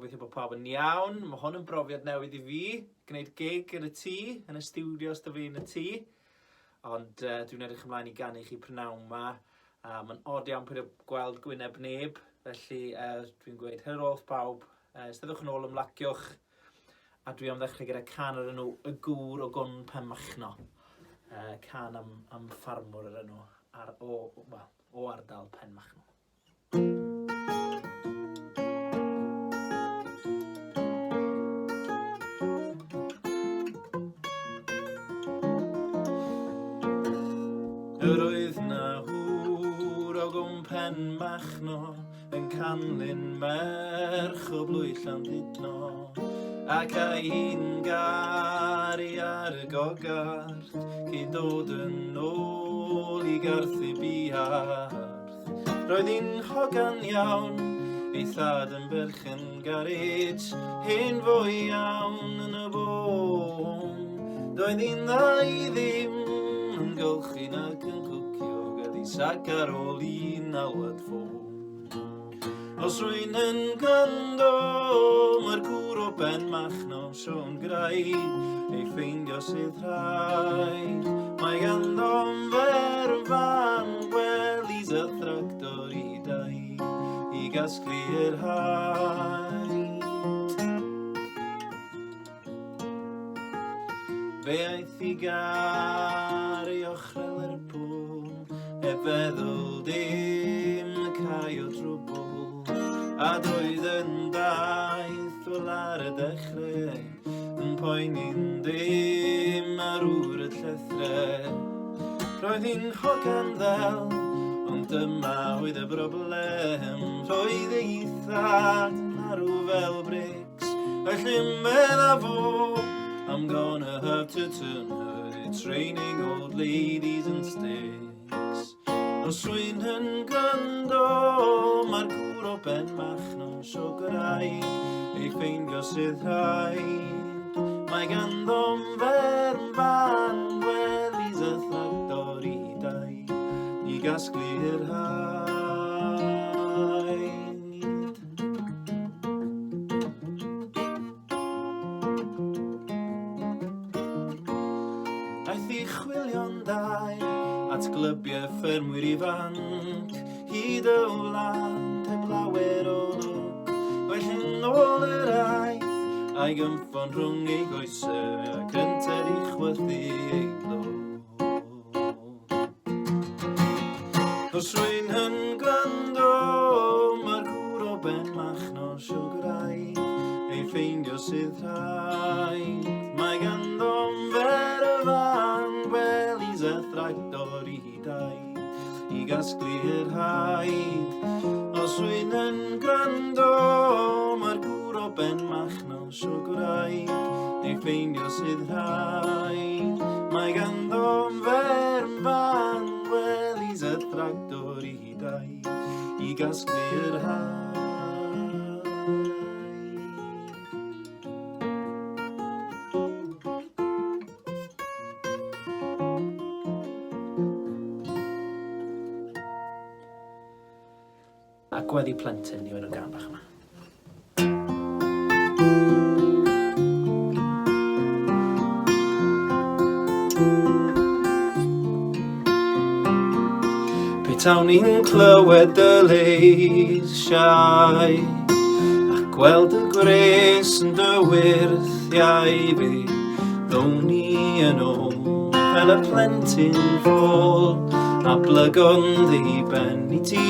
gobeithio bod pawb yn iawn. Mae hwn yn brofiad newydd I fi, gwneud gig yn y tŷ, yn y studios da fi yn y tŷ. Ond dwi'n edrych ymlaen I ganu chi prynawn yma. Mae'n od iawn pwynt o gweld gwyneb neb, felly dwi'n gweud helo wrth pawb. Steddwch yn ôl ymlaciwch, a dwi am ddechrau gyda can yr enw Y Gŵr o Gon Penmachno. Can am ffarmwr yr enw o ardal Penmachno. Yr oedd na hŵr o Gon Penmachno yn canlyn merch o blwy Llandudno, ac a hi'n gari ar y gogart cyn dod yn ôl I garthu biarth. Roedd hi'n hogan iawn, ei thad yn berchen garej, hen fwy iawn yn y bôn. Doedd hi'n dda I ddim yn golchi'n ac yn cwcio, gael ei sac ar ôl i'n alwad ffôn. Os rwy'n yn gwrando, mae'r gŵr o Penmachno Sion Graig ei ffeindio sydd rhaid. Mae ganddo'n ferfan gwelis y thractor I dau I gasglu'r haid. Fe aeth I gar I ochrau Lerpwl, heb feddwl dim y cau o drwbl. A doedd yn daith fel ar y dechrau, yn poeni'n dim ar ŵr y llethre. Roedd hi'n hogan ddel, ond dyma oedd y broblem. Roedd ei thad yn arw fel brics, felly medda fo, I'm gonna have to turn her, it's raining old ladies and sticks. Os rwy'n yn gwrando, mae'r gŵr o Penmachno Sion Graig ei ffeindio sydd rhaid. Mae ganddo'n ferfan gwelis y thractor I dau I gasglu'r haid. Aeth I chwilio'n dau at glybiau ffermwyr ifanc, hyd y wlad heb lawer o lwc. Felly nôl yr aeth a'i gymffon rhwng ei goesau ac yn teddi chwythu ei glwb. Os rwy'n yn gwrando, mae'r gŵr o Penmachno Sion Graig ei ffeindio sydd rhaid. Mae ganddo'n ferfan gwelis y thractor I dau I gasglu'r haid. Os rwy'n yn gwrando, mae'r gŵr o Penmachno Sion Graig ei ffeindio sydd rhaid. Mae ganddo'n ferfan gwelis y thractor I dau I gasglu'r haid. A gweddi plentyn yw enw'r gân bach yma. Petawn ni'n clywed y leisiau, a gweld y gres yn dy wirthiau fi, ddown ni yn ôl fel y plentyn ffôl, a blygon ddi ben I ti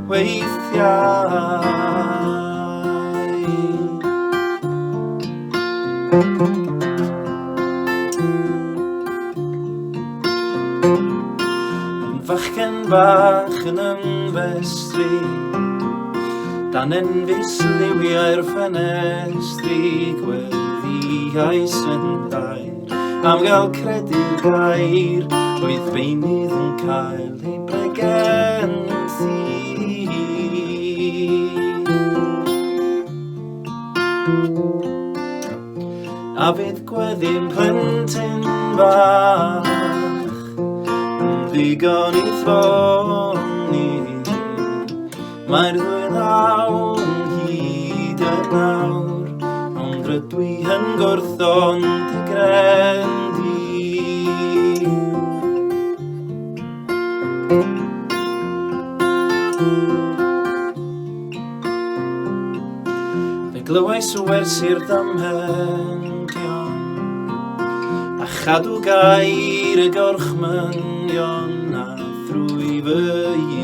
weithiau. Yn fachgen bach yn ymfestri, dan enfys liwiau'r ffenestri, gweddiais yn dair am gael credu'r gair, oedd feinydd yn cael ei bregenthi. A fydd gweddi'n plentyn bach yn ddigon I ffoni, mae'r ddwy lawn hyd dy nawr, ond rydw i yn gwrthon dy grendi. Fe glywais o wersi'r damhendion, a chadw gair y gorchmynion, a thrwy fy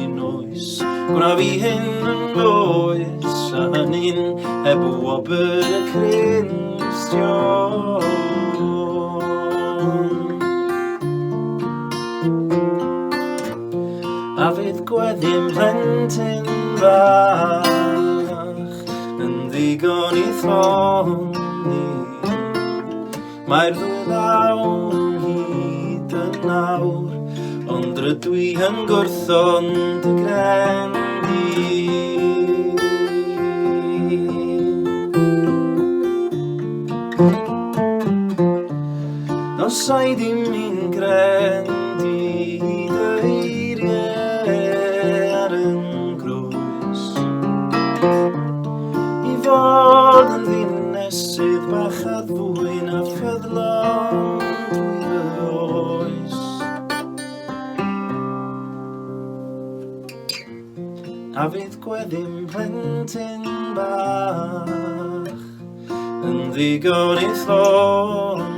un oes gwna fi hyn yn oes, a hynny'n heb wobr y Cristion. A fydd gweddi'n plentyn bach yn ddigon i ffoni, mae'r ddwy law hyd y nawr, ond rydw i yn gwrthon dy grendi. Os ai ddim i'n grendi dy eiriau ar yn grwys, i fod yn ddinesydd bach a ddwy na ffyddlon dwy fy oes. A fydd gweddi'n plentyn bach yn ddigon i ffoni,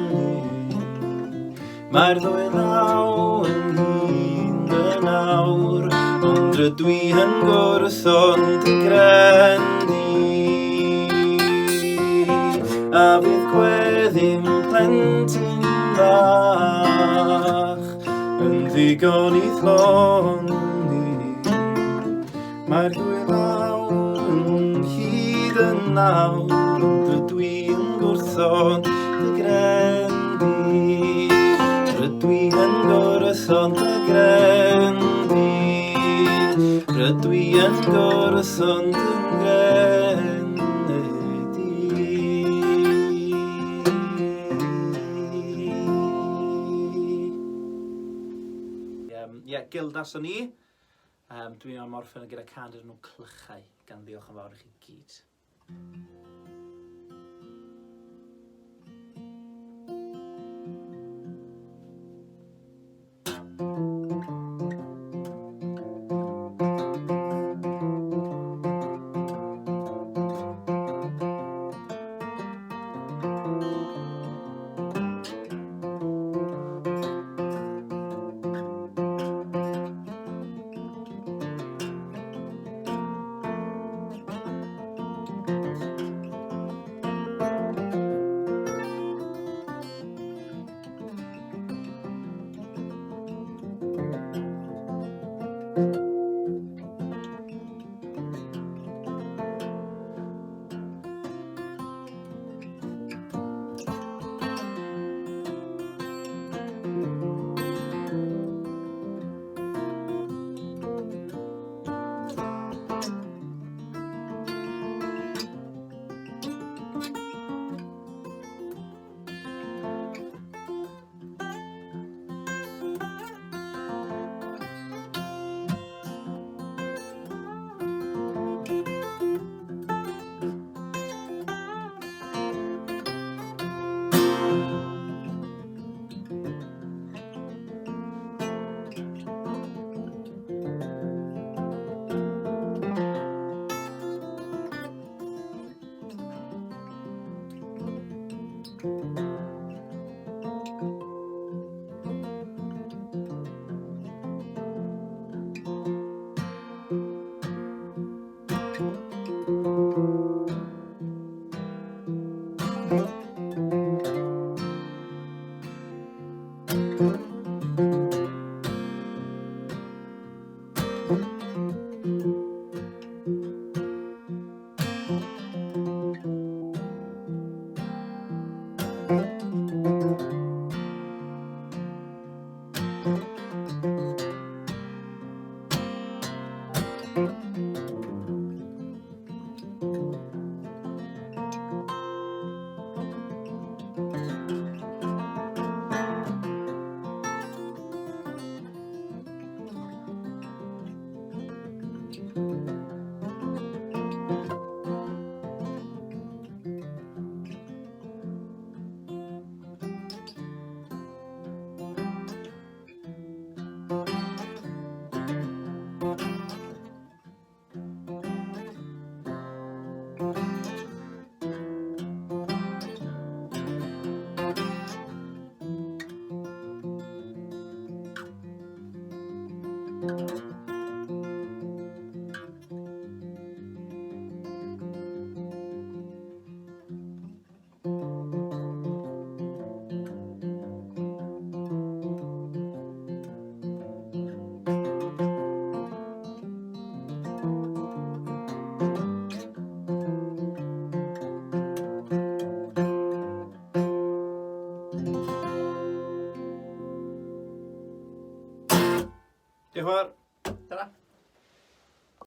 mae'r ddwy law yn hyn y nawr, ond rydw i yn gwrthon dy grendi. A fydd gweddi'n plentyn bach yn ddigon i ffoni, mae'r ddwy law yn hyd y nawr, ond rydw i yn gwrthon dy grendi. Rydw i yn gwrthon dy grendi, rydw i yn gwrthon dy grendi. Gildas o'n i. Dwi'n am orffen gyda cân nhw Clychau, gan ddiolch yn fawr i chi gyd.